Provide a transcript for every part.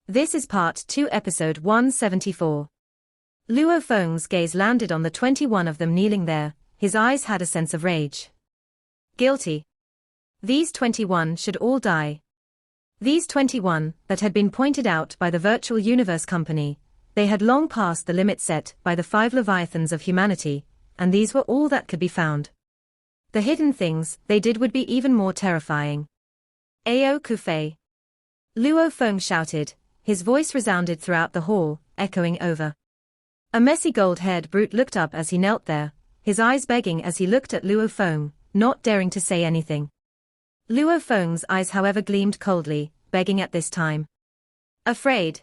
This is Part 2 Episode 174. Luo Feng's gaze landed on the 21 of them kneeling there. His eyes had a sense of rage. Guilty. These 21 should all die. These 21 that had been pointed out by the Virtual Universe Company, they had long passed the limit set by the 5 Leviathans of humanity, and these were all that could be found. The hidden things they did would be even more terrifying. Ao Kufei. Luo Feng shouted. His voice resounded throughout the hall, echoing over. A messy gold-haired brute looked up as he knelt there, his eyes begging as he looked at Luo Feng, not daring to say anything. Luo Feng's eyes however gleamed coldly, begging at this time. Afraid.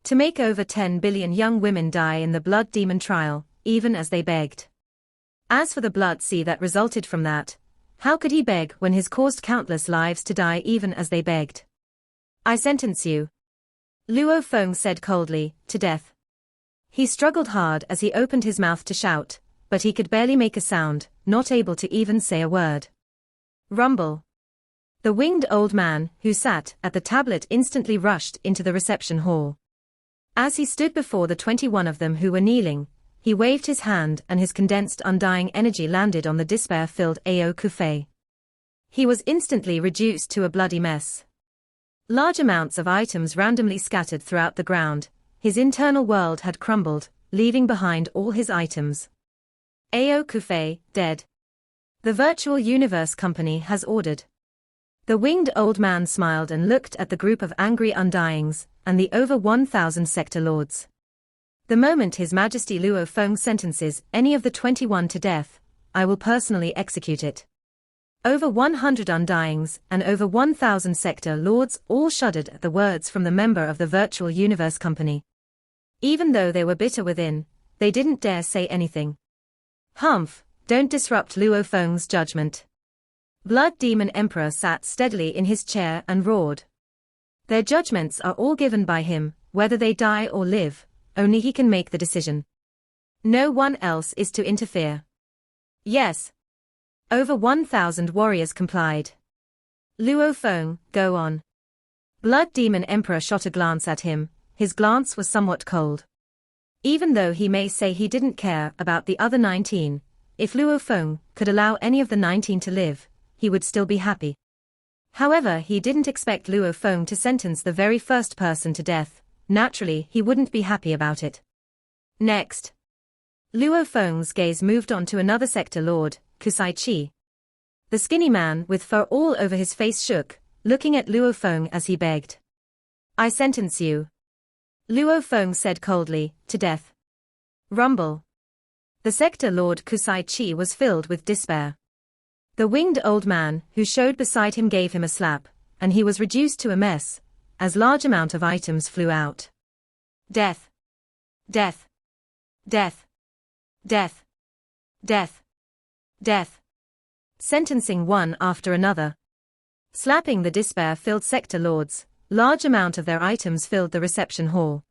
To make over 10 billion young women die in the blood demon trial, even as they begged. As for the blood sea that resulted from that, how could he beg when his caused countless lives to die even as they begged? I sentence you. Luo Feng said coldly, to death. He struggled hard as he opened his mouth to shout, but he could barely make a sound, not able to even say a word. Rumble. The winged old man, who sat at the tablet, instantly rushed into the reception hall. As he stood before the 21 of them who were kneeling, he waved his hand and his condensed undying energy landed on the despair-filled Ao Kufei. He was instantly reduced to a bloody mess. Large amounts of items randomly scattered throughout the ground, his internal world had crumbled, leaving behind all his items. Ao Kufei, dead. The Virtual Universe Company has ordered. The winged old man smiled and looked at the group of angry undyings, and the over 1,000 sector lords. The moment His Majesty Luo Feng sentences any of the 21 to death, I will personally execute it. Over 100 undyings and over 1,000 sector lords all shuddered at the words from the member of the Virtual Universe Company. Even though they were bitter within, they didn't dare say anything. Humph, don't disrupt Luo Feng's judgment. Blood Demon Emperor sat steadily in his chair and roared. Their judgments are all given by him, whether they die or live, only he can make the decision. No one else is to interfere. Yes. Over 1,000 warriors complied. Luo Feng, go on. Blood Demon Emperor shot a glance at him, his glance was somewhat cold. Even though he may say he didn't care about the other 19, if Luo Feng could allow any of the 19 to live, he would still be happy. However, he didn't expect Luo Feng to sentence the very first person to death, naturally he wouldn't be happy about it. Next. Luo Feng's gaze moved on to another sector lord, Kusai Chi. The skinny man with fur all over his face shook, looking at Luo Feng as he begged. I sentence you. Luo Feng said coldly, to death. Rumble. The sector lord Kusai Chi was filled with despair. The winged old man who showed beside him gave him a slap, and he was reduced to a mess, as large amount of items flew out. Death. Death. Death. Death. Death. Death. Sentencing one after another. Slapping the despair-filled sector lords, large amount of their items filled the reception hall.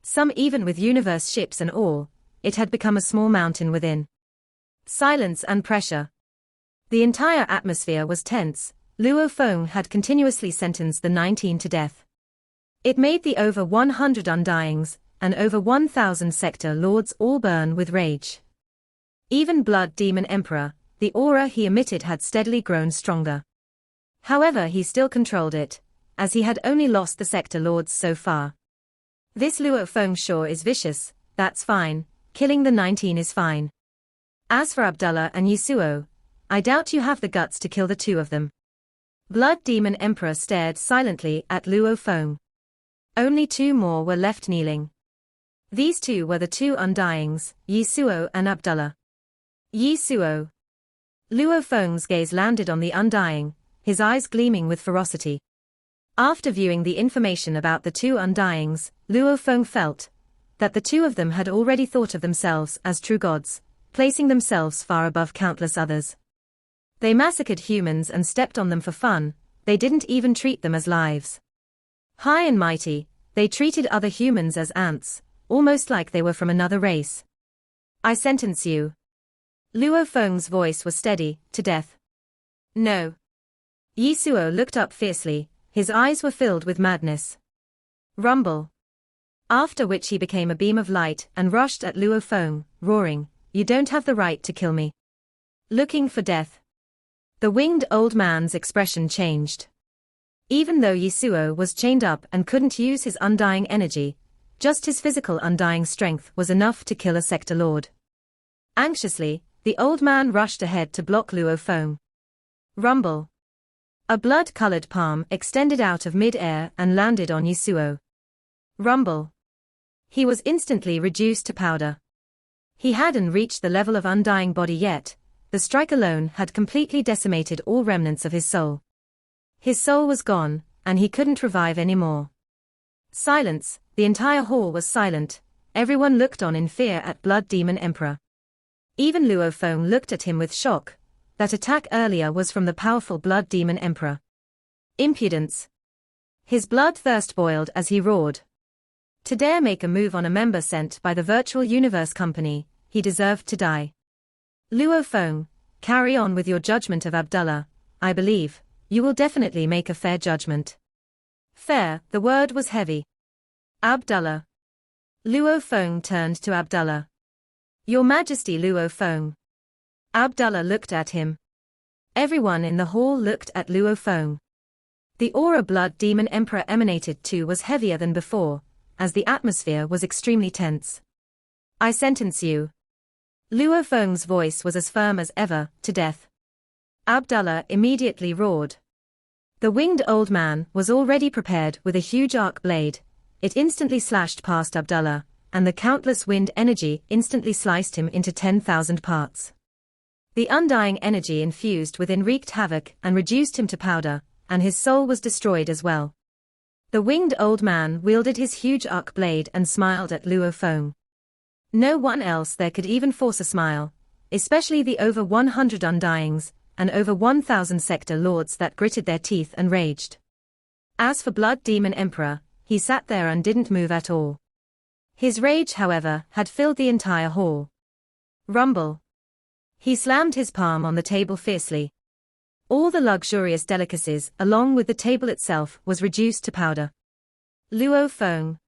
Some even with universe ships and all, it had become a small mountain within. Silence and pressure. The entire atmosphere was tense. Luo Feng had continuously sentenced the 19 to death. It made the over 100 undyings, and over 1,000 sector lords all burn with rage. Even Blood Demon Emperor, the aura he emitted had steadily grown stronger. However, he still controlled it, as he had only lost the sector lords so far. This Luo Feng sure is vicious, that's fine, killing the 19 is fine. As for Abdullah and Yasuo, I doubt you have the guts to kill the 2 of them. Blood Demon Emperor stared silently at Luo Feng. Only 2 more were left kneeling. These 2 were the 2 undyings, Yasuo and Abdullah. Yasuo. Luo Feng's gaze landed on the undying, his eyes gleaming with ferocity. After viewing the information about the 2 undyings, Luo Feng felt that the 2 of them had already thought of themselves as true gods, placing themselves far above countless others. They massacred humans and stepped on them for fun, they didn't even treat them as lives. High and mighty, they treated other humans as ants, almost like they were from another race. I sentence you. Luo Feng's voice was steady, to death. No. Yasuo looked up fiercely, his eyes were filled with madness. Rumble. After which he became a beam of light and rushed at Luo Feng, roaring, "You don't have the right to kill me." Looking for death. The winged old man's expression changed. Even though Yasuo was chained up and couldn't use his undying energy, just his physical undying strength was enough to kill a sector lord. Anxiously, the old man rushed ahead to block Luo Feng. Rumble. A blood-colored palm extended out of mid-air and landed on Yasuo. Rumble. He was instantly reduced to powder. He hadn't reached the level of undying body yet. The strike alone had completely decimated all remnants of his soul. His soul was gone, and he couldn't revive anymore. Silence, the entire hall was silent. Everyone looked on in fear at Blood Demon Emperor. Even Luo Feng looked at him with shock. That attack earlier was from the powerful Blood Demon Emperor. Impudence. His bloodthirst boiled as he roared. To dare make a move on a member sent by the Virtual Universe Company, he deserved to die. Luo Feng, carry on with your judgment of Abdullah. I believe you will definitely make a fair judgment. Fair, the word was heavy. Abdullah. Luo Feng turned to Abdullah. Your Majesty Luo Feng. Abdullah looked at him. Everyone in the hall looked at Luo Feng. The aura Blood Demon Emperor emanated too was heavier than before, as the atmosphere was extremely tense. I sentence you. Luo Feng's voice was as firm as ever, to death. Abdullah immediately roared. The winged old man was already prepared with a huge arc blade. It instantly slashed past Abdullah, and the countless wind energy instantly sliced him into 10,000 parts. The undying energy infused within wreaked havoc and reduced him to powder, and his soul was destroyed as well. The winged old man wielded his huge arc blade and smiled at Luo Feng. No one else there could even force a smile, especially the over 100 undyings, and over 1,000 sector lords that gritted their teeth and raged. As for Blood Demon Emperor, he sat there and didn't move at all. His rage, however, had filled the entire hall. Rumble. He slammed his palm on the table fiercely. All the luxurious delicacies, along with the table itself, was reduced to powder. Luo Feng.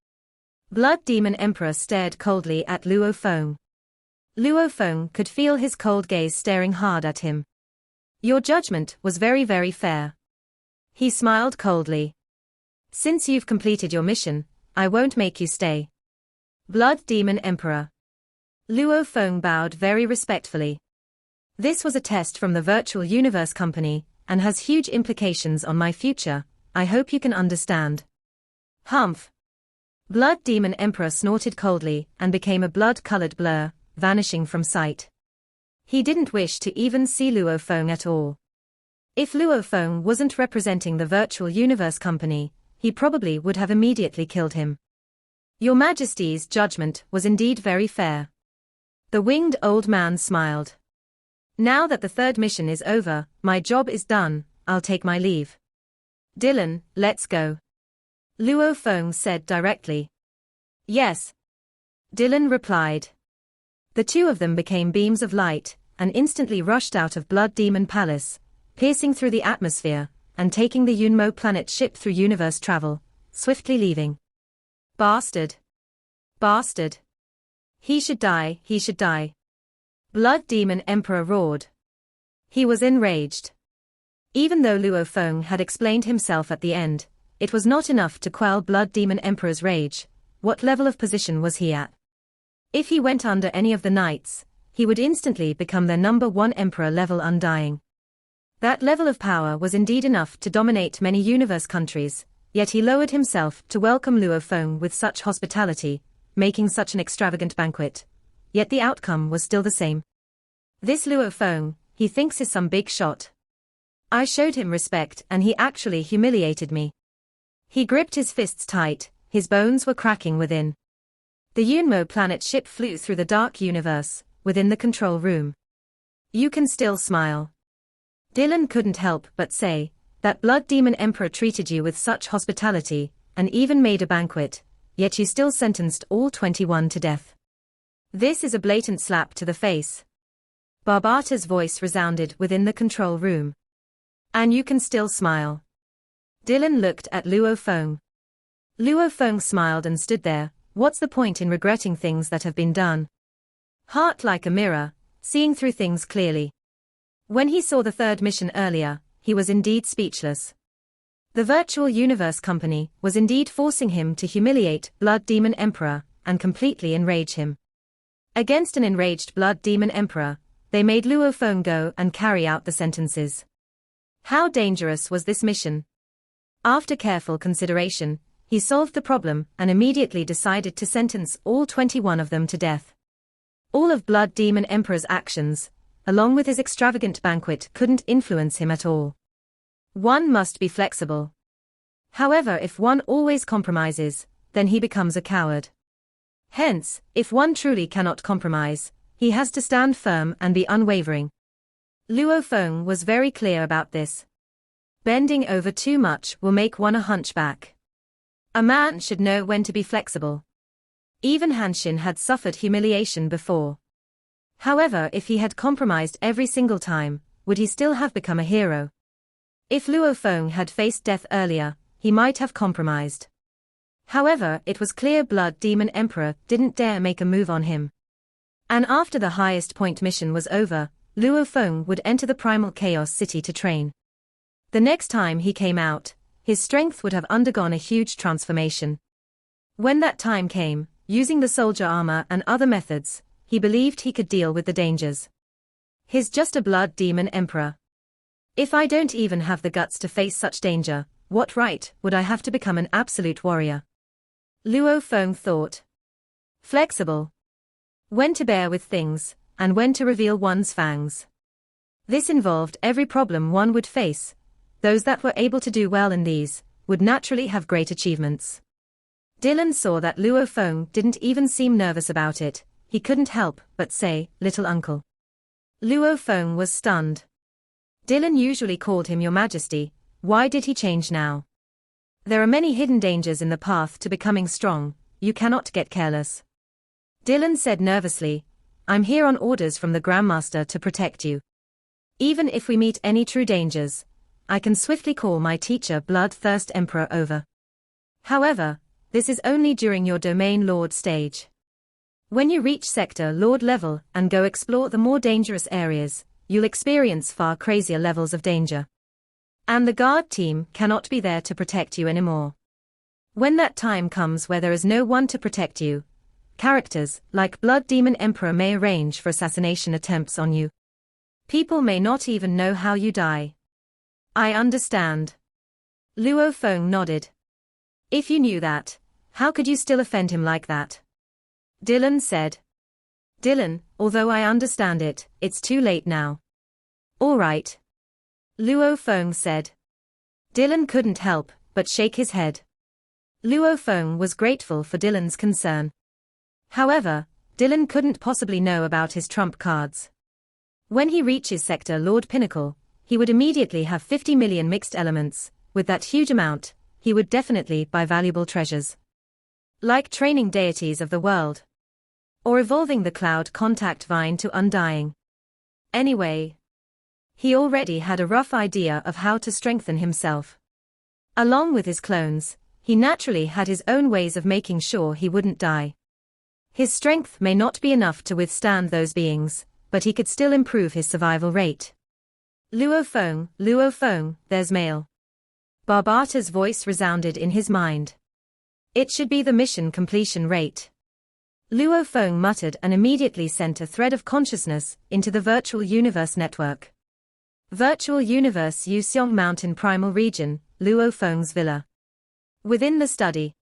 Blood Demon Emperor stared coldly at Luo Feng. Luo Feng could feel his cold gaze staring hard at him. Your judgment was very, very fair. He smiled coldly. Since you've completed your mission, I won't make you stay. Blood Demon Emperor. Luo Feng bowed very respectfully. This was a test from the Virtual Universe Company, and has huge implications on my future. I hope you can understand. Humph. Blood Demon Emperor snorted coldly and became a blood-colored blur, vanishing from sight. He didn't wish to even see Luo Feng at all. If Luo Feng wasn't representing the Virtual Universe Company, he probably would have immediately killed him. Your Majesty's judgment was indeed very fair. The winged old man smiled. Now that the third mission is over, my job is done, I'll take my leave. Dylan, let's go. Luo Feng said directly. Yes. Dylan replied. The two of them became beams of light, and instantly rushed out of Blood Demon Palace, piercing through the atmosphere, and taking the Yunmo planet ship through universe travel, swiftly leaving. Bastard. Bastard. He should die, he should die. Blood Demon Emperor roared. He was enraged. Even though Luo Feng had explained himself at the end, it was not enough to quell Blood Demon Emperor's rage. What level of position was he at? If he went under any of the knights, he would instantly become their number one emperor level undying. That level of power was indeed enough to dominate many universe countries, yet he lowered himself to welcome Luo Feng with such hospitality, making such an extravagant banquet. Yet the outcome was still the same. This Luo Feng, he thinks is some big shot. I showed him respect and he actually humiliated me. He gripped his fists tight, his bones were cracking within. The Yunmo planet ship flew through the dark universe, within the control room. You can still smile. Dylan couldn't help but say, that Blood Demon Emperor treated you with such hospitality, and even made a banquet, yet you still sentenced all 21 to death. This is a blatant slap to the face. Barbata's voice resounded within the control room. And you can still smile. Dylan looked at Luo Feng. Luo Feng smiled and stood there. What's the point in regretting things that have been done? Heart like a mirror, seeing through things clearly. When he saw the third mission earlier, he was indeed speechless. The virtual universe company was indeed forcing him to humiliate Blood Demon Emperor and completely enrage him. Against an enraged Blood Demon Emperor, they made Luo Feng go and carry out the sentences. How dangerous was this mission? After careful consideration, he solved the problem and immediately decided to sentence all 21 of them to death. All of Blood Demon Emperor's actions, along with his extravagant banquet, couldn't influence him at all. One must be flexible. However, if one always compromises, then he becomes a coward. Hence, if one truly cannot compromise, he has to stand firm and be unwavering. Luo Feng was very clear about this. Bending over too much will make one a hunchback. A man should know when to be flexible. Even Hanshin had suffered humiliation before. However, if he had compromised every single time, would he still have become a hero? If Luo Feng had faced death earlier, he might have compromised. However, it was clear Blood Demon Emperor didn't dare make a move on him. And after the highest point mission was over, Luo Feng would enter the Primal Chaos City to train. The next time he came out, his strength would have undergone a huge transformation. When that time came, using the soldier armor and other methods, he believed he could deal with the dangers. He's just a Blood Demon Emperor. If I don't even have the guts to face such danger, what right would I have to become an absolute warrior? Luo Feng thought. Flexible. When to bear with things, and when to reveal one's fangs. This involved every problem one would face. Those that were able to do well in these, would naturally have great achievements. Dylan saw that Luo Feng didn't even seem nervous about it. He couldn't help but say, "Little uncle." Luo Feng was stunned. Dylan usually called him Your Majesty. Why did he change now? There are many hidden dangers in the path to becoming strong. You cannot get careless. Dylan said nervously, "I'm here on orders from the Grandmaster to protect you. Even if we meet any true dangers, I can swiftly call my teacher Bloodthirst Emperor over. However, this is only during your Domain Lord stage. When you reach Sector Lord level and go explore the more dangerous areas, you'll experience far crazier levels of danger. And the guard team cannot be there to protect you anymore. When that time comes where there is no one to protect you, characters like Blood Demon Emperor may arrange for assassination attempts on you. People may not even know how you die." "I understand." Luo Feng nodded. "If you knew that, how could you still offend him like that?" Dylan said. "Dylan, although I understand it, it's too late now." "All right." Luo Feng said. Dylan couldn't help but shake his head. Luo Feng was grateful for Dylan's concern. However, Dylan couldn't possibly know about his trump cards. When he reaches Sector Lord Pinnacle, he would immediately have 50 million mixed elements. With that huge amount, he would definitely buy valuable treasures. Like training deities of the world. Or evolving the cloud contact vine to undying. Anyway, he already had a rough idea of how to strengthen himself. Along with his clones, he naturally had his own ways of making sure he wouldn't die. His strength may not be enough to withstand those beings, but he could still improve his survival rate. Luo Feng, there's mail." Barbata's voice resounded in his mind. It should be the mission completion rate. Luo Feng muttered and immediately sent a thread of consciousness into the Virtual Universe network. Virtual Universe Yuseong Mountain Primal Region, Luo Feng's villa. Within the study,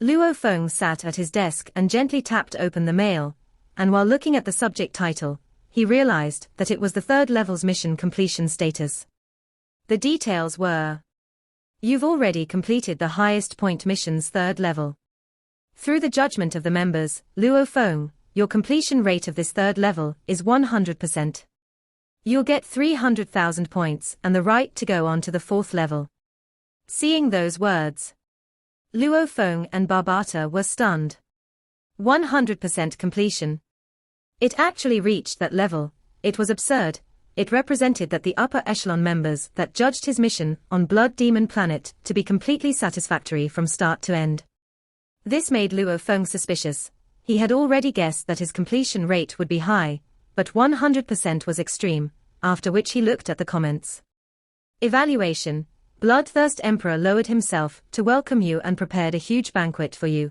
Luo Feng sat at his desk and gently tapped open the mail, and while looking at the subject title, he realized that it was the third level's mission completion status. The details were: "You've already completed the highest point mission's third level. Through the judgment of the members, Luo Feng, your completion rate of this third level is 100%. You'll get 300,000 points and the right to go on to the fourth level." Seeing those words, Luo Feng and Barbata were stunned. 100% completion. It actually reached that level. It was absurd. it represented that the upper echelon members that judged his mission on Blood Demon Planet to be completely satisfactory from start to end. This made Luo Feng suspicious. He had already guessed that his completion rate would be high, but 100% was extreme, after which he looked at the comments. Evaluation: Bloodthirst Emperor lowered himself to welcome you and prepared a huge banquet for you.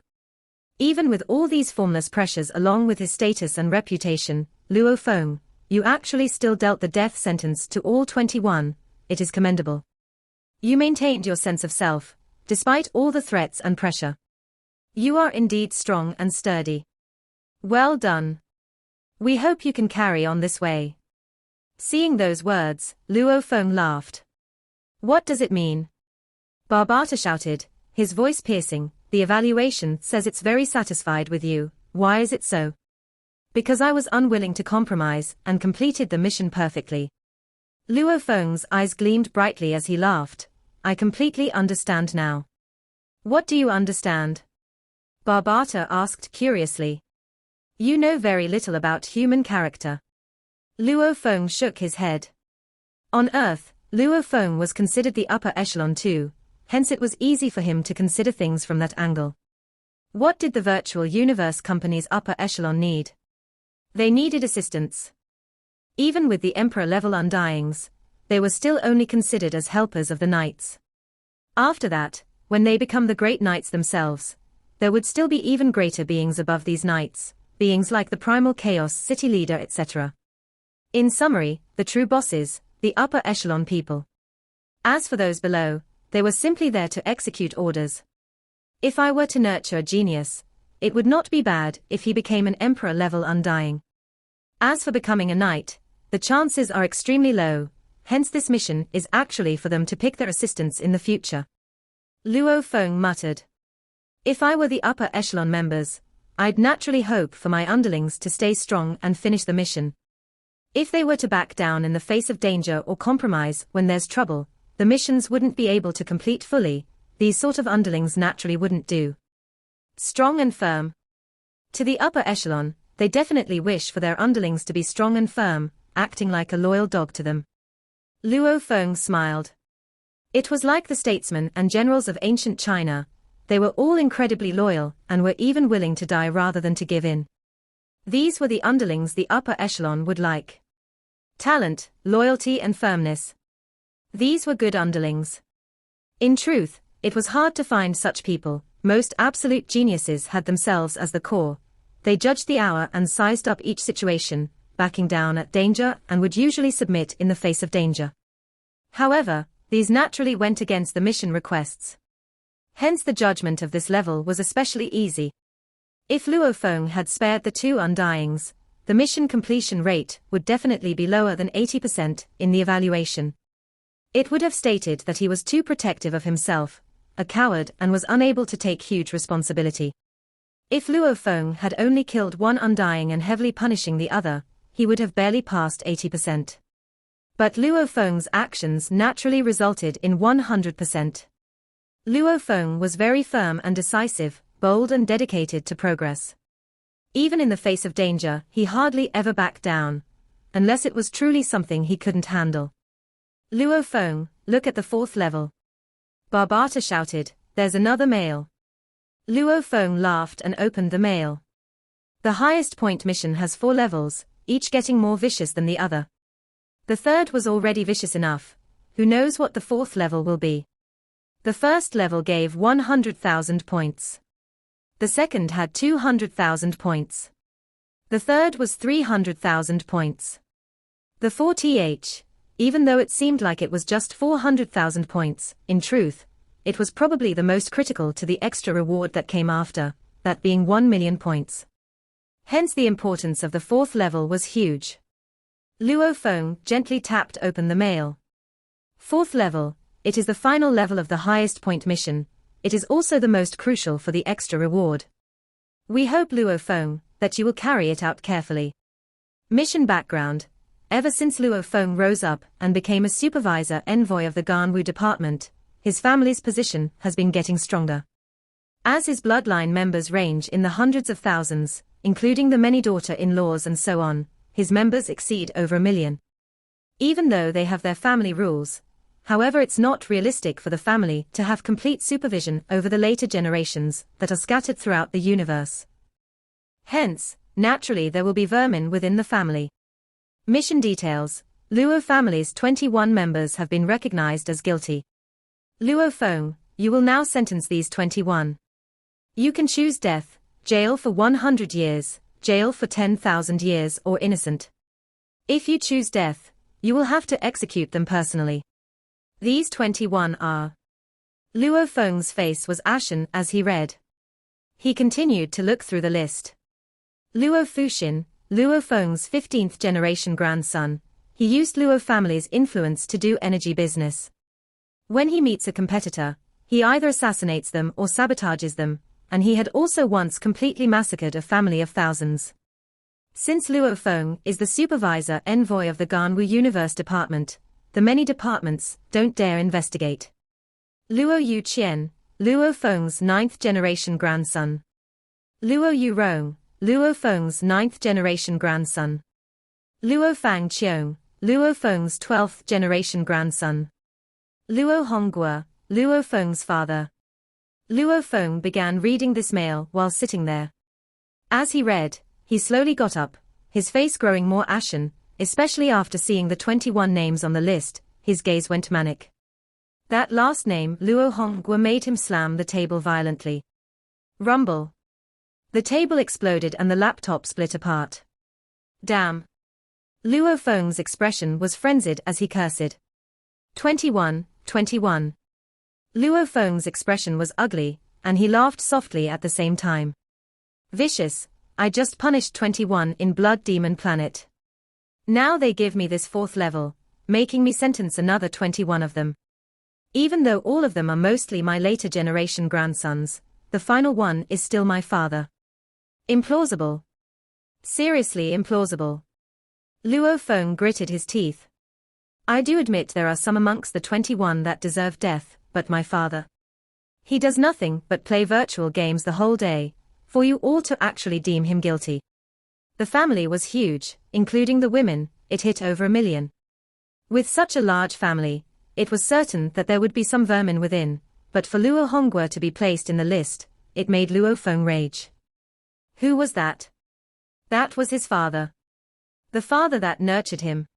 Even with all these formless pressures along with his status and reputation, Luo Feng, you actually still dealt the death sentence to all 21, it is commendable. You maintained your sense of self, despite all the threats and pressure. You are indeed strong and sturdy. Well done. We hope you can carry on this way. Seeing those words, Luo Feng laughed. What does it mean? Barbata shouted, his voice piercing. The evaluation says it's very satisfied with you. Why is it so? Because I was unwilling to compromise and completed the mission perfectly. Luo Feng's eyes gleamed brightly as he laughed. I completely understand now. What do you understand? Barbata asked curiously. You know very little about human character. Luo Feng shook his head. On Earth, Luo Feng was considered the upper echelon too, hence it was easy for him to consider things from that angle. What did the virtual universe company's upper echelon need? They needed assistance. Even with the Emperor-level Undyings, they were still only considered as helpers of the Knights. After that, when they become the great Knights themselves, there would still be even greater beings above these Knights, beings like the Primal Chaos City Leader etc. In summary, the true bosses, the upper echelon people. As for those below, they were simply there to execute orders. If I were to nurture a genius, it would not be bad if he became an Emperor-level Undying. As for becoming a Knight, the chances are extremely low, hence this mission is actually for them to pick their assistants in the future. Luo Feng muttered. If I were the upper echelon members, I'd naturally hope for my underlings to stay strong and finish the mission. If they were to back down in the face of danger or compromise when there's trouble, the missions wouldn't be able to complete fully. These sort of underlings naturally wouldn't do. Strong and firm. To the upper echelon, they definitely wish for their underlings to be strong and firm, acting like a loyal dog to them. Luo Feng smiled. It was like the statesmen and generals of ancient China. They were all incredibly loyal and were even willing to die rather than to give in. These were the underlings the upper echelon would like. Talent, loyalty and firmness. These were good underlings. In truth, it was hard to find such people. Most absolute geniuses had themselves as the core. They judged the hour and sized up each situation, backing down at danger and would usually submit in the face of danger. However, these naturally went against the mission requests. Hence the judgment of this level was especially easy. If Luo Feng had spared the two Undyings, the mission completion rate would definitely be lower than 80% in the evaluation. It would have stated that he was too protective of himself, a coward and was unable to take huge responsibility. If Luo Feng had only killed one Undying and heavily punishing the other, he would have barely passed 80%. But Luo Feng's actions naturally resulted in 100%. Luo Feng was very firm and decisive, bold and dedicated to progress. Even in the face of danger, he hardly ever backed down, unless it was truly something he couldn't handle. Luo Feng, look at the 4th level. Barbata shouted, there's another mail. Luo Feng laughed and opened the mail. The highest point mission has 4 levels, each getting more vicious than the other. The 3rd was already vicious enough. Who knows what the 4th level will be? The 1st level gave 100,000 points. The 2nd had 200,000 points. The 3rd was 300,000 points. The 4th, even though it seemed like it was just 400,000 points, in truth, it was probably the most critical to the extra reward that came after, that being 1 million points. Hence the importance of the 4th level was huge. Luo Feng gently tapped open the mail. 4th level, it is the final level of the highest point mission. It is also the most crucial for the extra reward. We hope, Luo Feng, that you will carry it out carefully. Mission background. Ever since Luo Feng rose up and became a supervisor envoy of the Ganwu department, his family's position has been getting stronger. As his bloodline members range in the hundreds of thousands, including the many daughter-in-laws and so on, his members exceed over 1 million. Even though they have their family rules, however, it's not realistic for the family to have complete supervision over the later generations that are scattered throughout the universe. Hence, naturally there will be vermin within the family. Mission details. Luo family's 21 members have been recognized as guilty. Luo Feng, you will now sentence these 21. You can choose death, jail for 100 years, jail for 10,000 years, or innocent. If you choose death, you will have to execute them personally. These 21 are. Luo Feng's face was ashen as he read. He continued to look through the list. Luo Fuxin, Luo Feng's 15th generation grandson. He used Luo family's influence to do energy business. When he meets a competitor, he either assassinates them or sabotages them, and he had also once completely massacred a family of thousands. Since Luo Feng is the supervisor envoy of the Ganwu Universe Department, the many departments don't dare investigate. Luo Yu Qian, Luo Feng's 9th generation grandson. Luo Yu Rong, Luo Feng's 9th generation grandson. Luo Fang Qiong, Luo Feng's 12th generation grandson. Luo Hongguo, Luo Feng's father. Luo Feng began reading this mail while sitting there. As he read, he slowly got up, his face growing more ashen, especially after seeing the 21 names on the list. His gaze went manic. That last name, Luo Hongguo, made him slam the table violently. Rumble. The table exploded and the laptop split apart. Damn. Luo Feng's expression was frenzied as he cursed. 21, 21. Luo Feng's expression was ugly, and he laughed softly at the same time. Vicious, I just punished 21 in Blood Demon Planet. Now they give me this 4th level, making me sentence another 21 of them. Even though all of them are mostly my later generation grandsons, the final one is still my father. Implausible. Seriously implausible. Luo Feng gritted his teeth. I do admit there are some amongst the 21 that deserve death, but my father. He does nothing but play virtual games the whole day, for you all to actually deem him guilty. The family was huge, including the women, it hit over 1 million. With such a large family, it was certain that there would be some vermin within, but for Luo Hongguo to be placed in the list, it made Luo Feng rage. Who was that? That was his father. The father that nurtured him.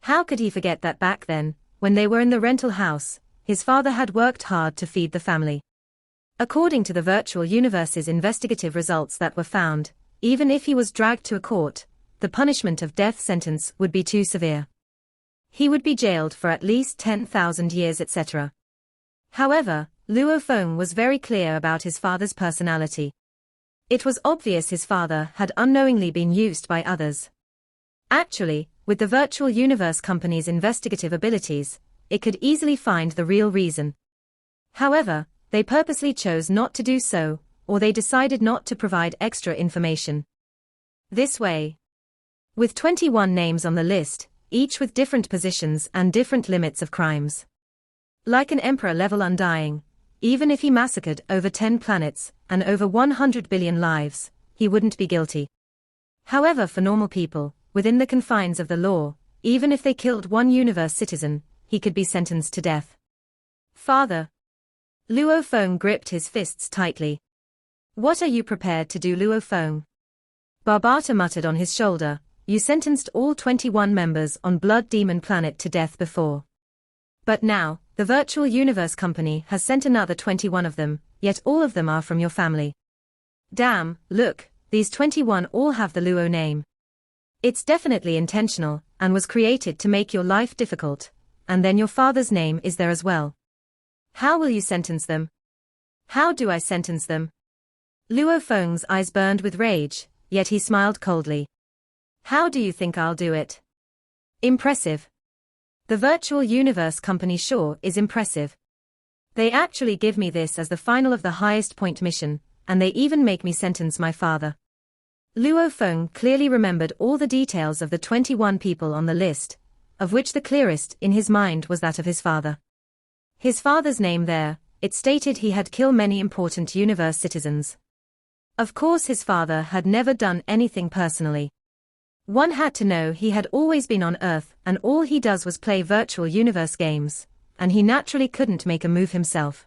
How could he forget that back then, when they were in the rental house, his father had worked hard to feed the family? According to the virtual universe's investigative results that were found, even if he was dragged to a court, the punishment of death sentence would be too severe. He would be jailed for at least 10,000 years, etc. However, Luo Feng was very clear about his father's personality. It was obvious his father had unknowingly been used by others. Actually, with the virtual universe company's investigative abilities, it could easily find the real reason. However, they purposely chose not to do so, or they decided not to provide extra information. This way. With 21 names on the list, each with different positions and different limits of crimes. Like an emperor-level undying, even if he massacred over 10 planets and over 100 billion lives, he wouldn't be guilty. However, for normal people, within the confines of the law, even if they killed one universe citizen, he could be sentenced to death. Father. Luo Feng gripped his fists tightly. What are you prepared to do, Luo Feng? Barbata muttered on his shoulder, you sentenced all 21 members on Blood Demon Planet to death before. But now, the Virtual Universe Company has sent another 21 of them, yet all of them are from your family. Damn, look, these 21 all have the Luo name. It's definitely intentional, and was created to make your life difficult, and then your father's name is there as well. How will you sentence them? How do I sentence them? Luo Feng's eyes burned with rage, yet he smiled coldly. How do you think I'll do it? Impressive. The Virtual Universe Company sure is impressive. They actually give me this as the final of the highest point mission, and they even make me sentence my father. Luo Feng clearly remembered all the details of the 21 people on the list, of which the clearest in his mind was that of his father. His father's name there, it stated he had killed many important universe citizens. Of course his father had never done anything personally. One had to know he had always been on Earth and all he does was play virtual universe games, and he naturally couldn't make a move himself.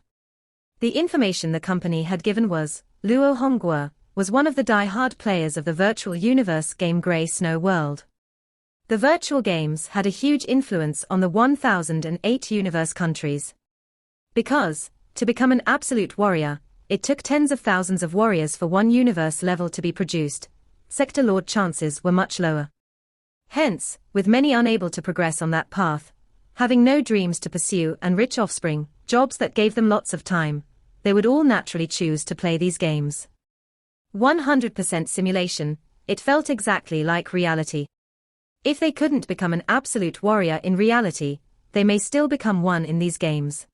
The information the company had given was, Luo Hongguo was one of the die-hard players of the virtual universe game Grey Snow World. The virtual games had a huge influence on the 1008 universe countries. Because, to become an absolute warrior, it took tens of thousands of warriors for one universe level to be produced, Sector Lord chances were much lower. Hence, with many unable to progress on that path, having no dreams to pursue and rich offspring, jobs that gave them lots of time, they would all naturally choose to play these games. 100% simulation, it felt exactly like reality. If they couldn't become an absolute warrior in reality, they may still become one in these games.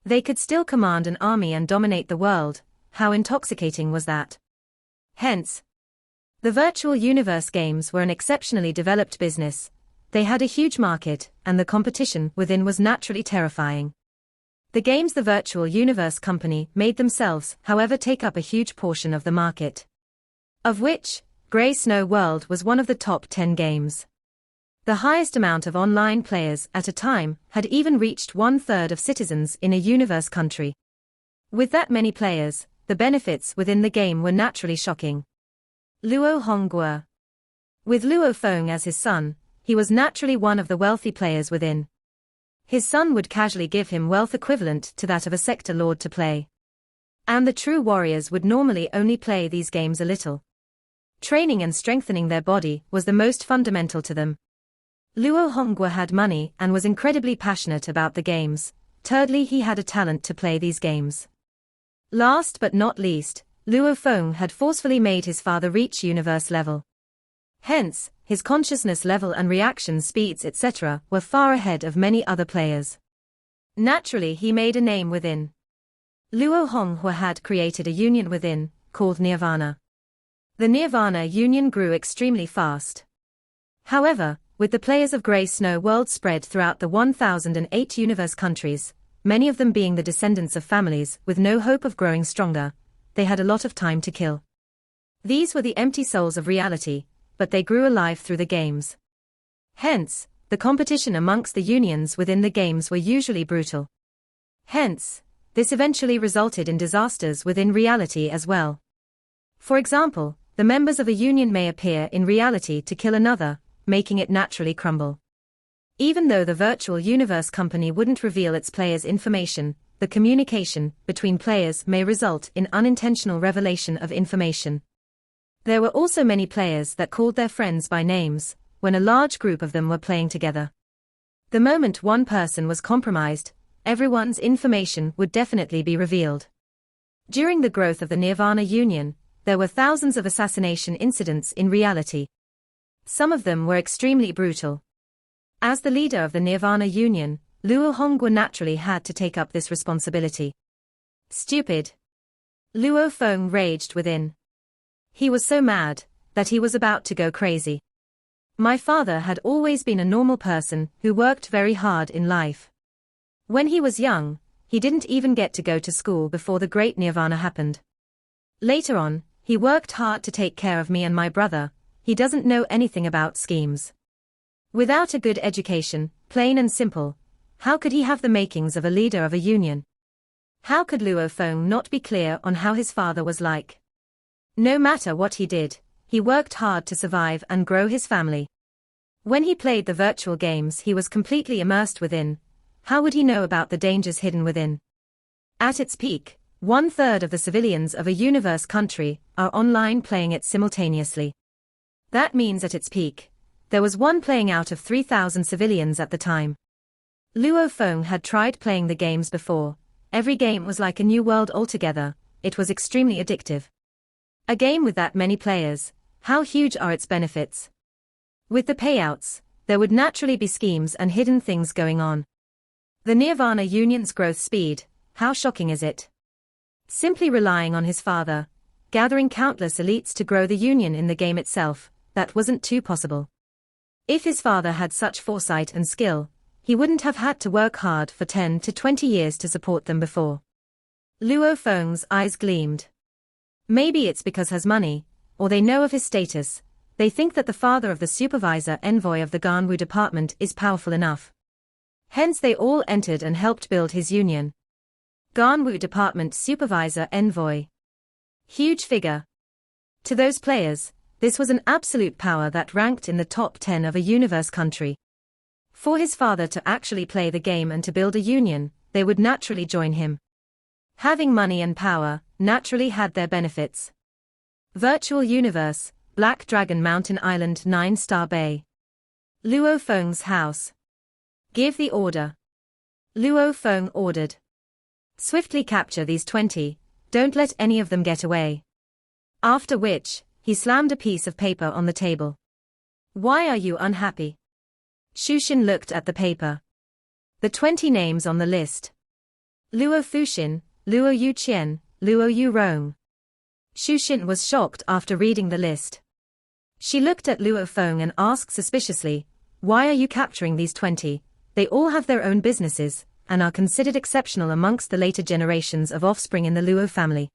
They could still command an army and dominate the world. How intoxicating was that? Hence, the virtual universe games were an exceptionally developed business. They had a huge market, and the competition within was naturally terrifying. The games the virtual universe company made themselves, however, take up a huge portion of the market, of which Grey Snow World was one of the top 10 games. The highest amount of online players at a time had even reached 1/3 of citizens in a universe country. With that many players, the benefits within the game were naturally shocking. Luo Hongguo. With Luo Feng as his son, he was naturally one of the wealthy players within. His son would casually give him wealth equivalent to that of a sector lord to play. And the true warriors would normally only play these games a little. Training and strengthening their body was the most fundamental to them. Luo Hongguo had money and was incredibly passionate about the games. Thirdly, he had a talent to play these games. Last but not least, Luo Feng had forcefully made his father reach universe level. Hence, his consciousness level and reaction speeds etc. were far ahead of many other players. Naturally, he made a name within. Luo Hongguo had created a union within, called Nirvana. The Nirvana union grew extremely fast. However, with the players of Grey Snow World spread throughout the 1008 universe countries, many of them being the descendants of families with no hope of growing stronger, they had a lot of time to kill. These were the empty souls of reality, but they grew alive through the games. Hence, the competition amongst the unions within the games were usually brutal. Hence, this eventually resulted in disasters within reality as well. For example, the members of a union may appear in reality to kill another, making it naturally crumble. Even though the virtual universe company wouldn't reveal its players' information, the communication between players may result in unintentional revelation of information. There were also many players that called their friends by names, when a large group of them were playing together. The moment one person was compromised, everyone's information would definitely be revealed. During the growth of the Nirvana Union, there were thousands of assassination incidents in reality. Some of them were extremely brutal. As the leader of the Nirvana Union, Luo Hongguo naturally had to take up this responsibility. Stupid! Luo Feng raged within. He was so mad that he was about to go crazy. My father had always been a normal person who worked very hard in life. When he was young, he didn't even get to go to school before the Great Nirvana happened. Later on, he worked hard to take care of me and my brother. He doesn't know anything about schemes. Without a good education, plain and simple, how could he have the makings of a leader of a union? How could Luo Feng not be clear on how his father was like? No matter what he did, he worked hard to survive and grow his family. When he played the virtual games he was completely immersed within. How would he know about the dangers hidden within? At its peak, 1/3 of the civilians of a universe country are online playing it simultaneously. That means at its peak, there was one playing out of 3,000 civilians at the time. Luo Feng had tried playing the games before. Every game was like a new world altogether. It was extremely addictive. A game with that many players, how huge are its benefits? With the payouts, there would naturally be schemes and hidden things going on. The Nirvana Union's growth speed, how shocking is it? Simply relying on his father, gathering countless elites to grow the union in the game itself, that wasn't too possible. If his father had such foresight and skill, he wouldn't have had to work hard for 10 to 20 years to support them before. Luo Feng's eyes gleamed. Maybe it's because he has money, or they know of his status, they think that the father of the supervisor envoy of the Ganwu department is powerful enough. Hence they all entered and helped build his union. Ganwu department supervisor envoy. Huge figure. To those players, this was an absolute power that ranked in the top 10 of a universe country. For his father to actually play the game and to build a union, they would naturally join him. Having money and power naturally had their benefits. Virtual universe, Black Dragon Mountain Island 9-star Bay. Luo Feng's house. Give the order. Luo Feng ordered. Swiftly capture these 20, don't let any of them get away. After which, he slammed a piece of paper on the table. Why are you unhappy? Shushin looked at the paper. The 20 names on the list. Luo Fuxin, Luo Yuqian, Luo Yurong. Shushin was shocked after reading the list. She looked at Luo Feng and asked suspiciously, why are you capturing these 20? They all have their own businesses, and are considered exceptional amongst the later generations of offspring in the Luo family.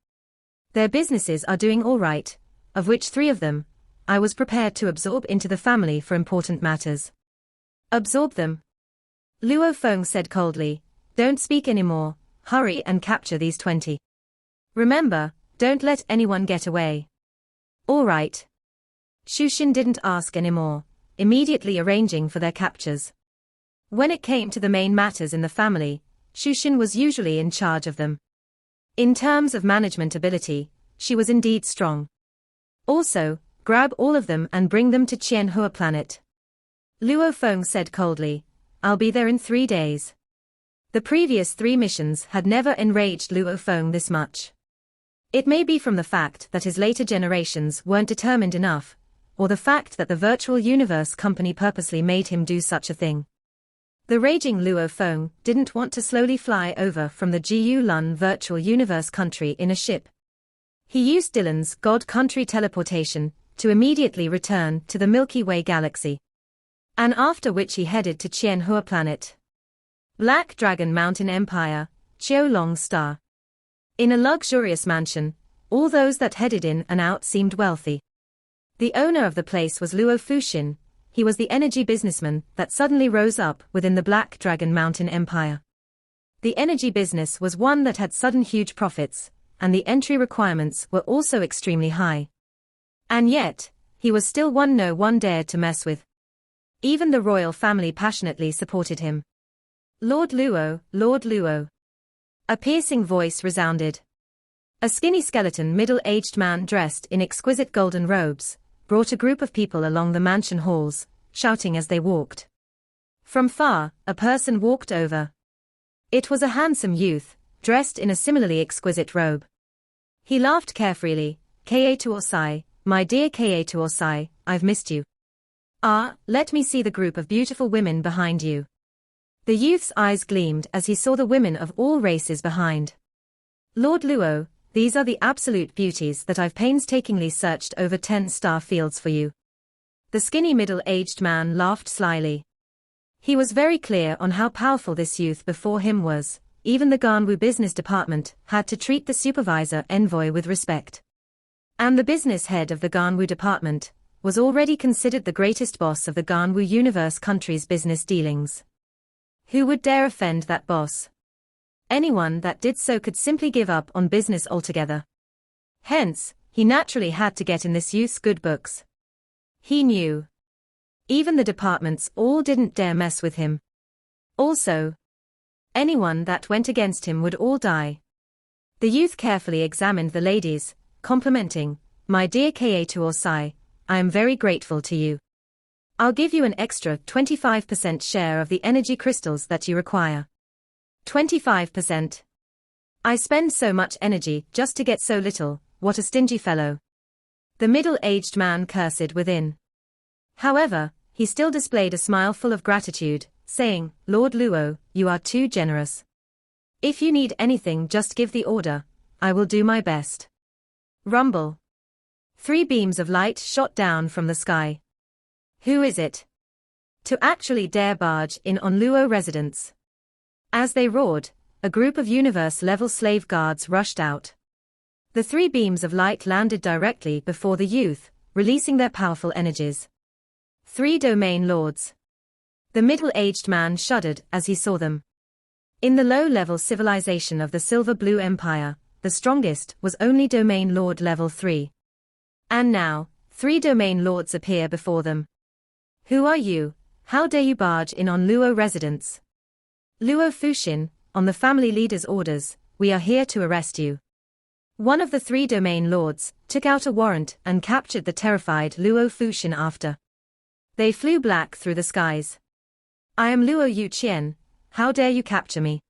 Their businesses are doing all right, of which 3 of them, I was prepared to absorb into the family for important matters. Absorb them? Luo Feng said coldly, don't speak anymore, hurry and capture these 20. Remember, don't let anyone get away. All right. Shushin didn't ask anymore, immediately arranging for their captures. When it came to the main matters in the family, Shushin was usually in charge of them. In terms of management ability, she was indeed strong. Also, grab all of them and bring them to Qianhua planet. Luo Feng said coldly, I'll be there in 3 days. The previous 3 missions had never enraged Luo Feng this much. It may be from the fact that his later generations weren't determined enough, or the fact that the virtual universe company purposely made him do such a thing. The raging Luo Feng didn't want to slowly fly over from the Jiu Lun virtual universe country in a ship. He used Dylan's God Country teleportation to immediately return to the Milky Way galaxy. And after which he headed to Qianhua planet. Black Dragon Mountain Empire, Qiulong Star. In a luxurious mansion, all those that headed in and out seemed wealthy. The owner of the place was Luo Fuxin. He was the energy businessman that suddenly rose up within the Black Dragon Mountain Empire. The energy business was one that had sudden huge profits, and the entry requirements were also extremely high. And yet, he was still one no one dared to mess with. Even the royal family passionately supported him. Lord Luo, Lord Luo. A piercing voice resounded. A skinny skeleton middle-aged man dressed in exquisite golden robes brought a group of people along the mansion halls, shouting as they walked. From far, a person walked over. It was a handsome youth, dressed in a similarly exquisite robe. He laughed carefreely, Ka Tuosai, my dear Ka Tuosai, I've missed you. Ah, let me see the group of beautiful women behind you. The youth's eyes gleamed as he saw the women of all races behind. Lord Luo, these are the absolute beauties that I've painstakingly searched over 10 star fields for you. The skinny middle-aged man laughed slyly. He was very clear on how powerful this youth before him was. Even the Ganwu business department had to treat the supervisor envoy with respect. And the business head of the Ganwu department was already considered the greatest boss of the Ganwu universe country's business dealings. Who would dare offend that boss? Anyone that did so could simply give up on business altogether. Hence, he naturally had to get in this youth's good books. He knew. Even the departments all didn't dare mess with him. Also, anyone that went against him would all die. The youth carefully examined the ladies, complimenting, my dear Ka Tuosai, I am very grateful to you. I'll give you an extra 25% share of the energy crystals that you require. 25%. I spend so much energy just to get so little, what a stingy fellow. The middle-aged man cursed within. However, he still displayed a smile full of gratitude, saying, Lord Luo, you are too generous. If you need anything just give the order, I will do my best. Rumble. 3 beams of light shot down from the sky. Who is it? To actually dare barge in on Luo residence. As they roared, a group of universe-level slave guards rushed out. The 3 beams of light landed directly before the youth, releasing their powerful energies. 3 domain lords. The middle-aged man shuddered as he saw them. In the low-level civilization of the Silver Blue Empire, the strongest was only Domain Lord level 3. And now, 3 domain lords appear before them. Who are you? How dare you barge in on Luo residence? Luo Fuxin, on the family leader's orders, we are here to arrest you. One of the 3 domain lords took out a warrant and captured the terrified Luo Fuxin after. They flew black through the skies. I am Luo Yuqian, how dare you capture me?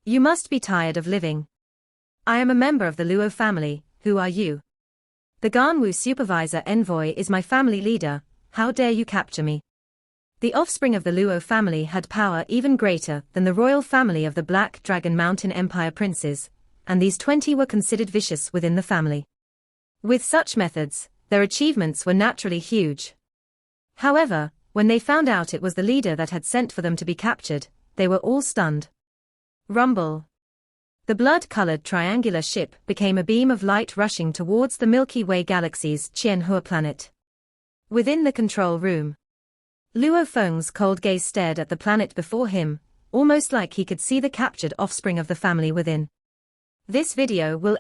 You must be tired of living. I am a member of the Luo family, who are you? The Ganwu supervisor envoy is my family leader, how dare you capture me? The offspring of the Luo family had power even greater than the royal family of the Black Dragon Mountain Empire princes, and these 20 were considered vicious within the family. With such methods, their achievements were naturally huge. However, when they found out it was the leader that had sent for them to be captured, they were all stunned. Rumble. The blood-colored triangular ship became a beam of light rushing towards the Milky Way galaxy's Qianhua planet. Within the control room, Luo Feng's cold gaze stared at the planet before him, almost like he could see the captured offspring of the family within. This video will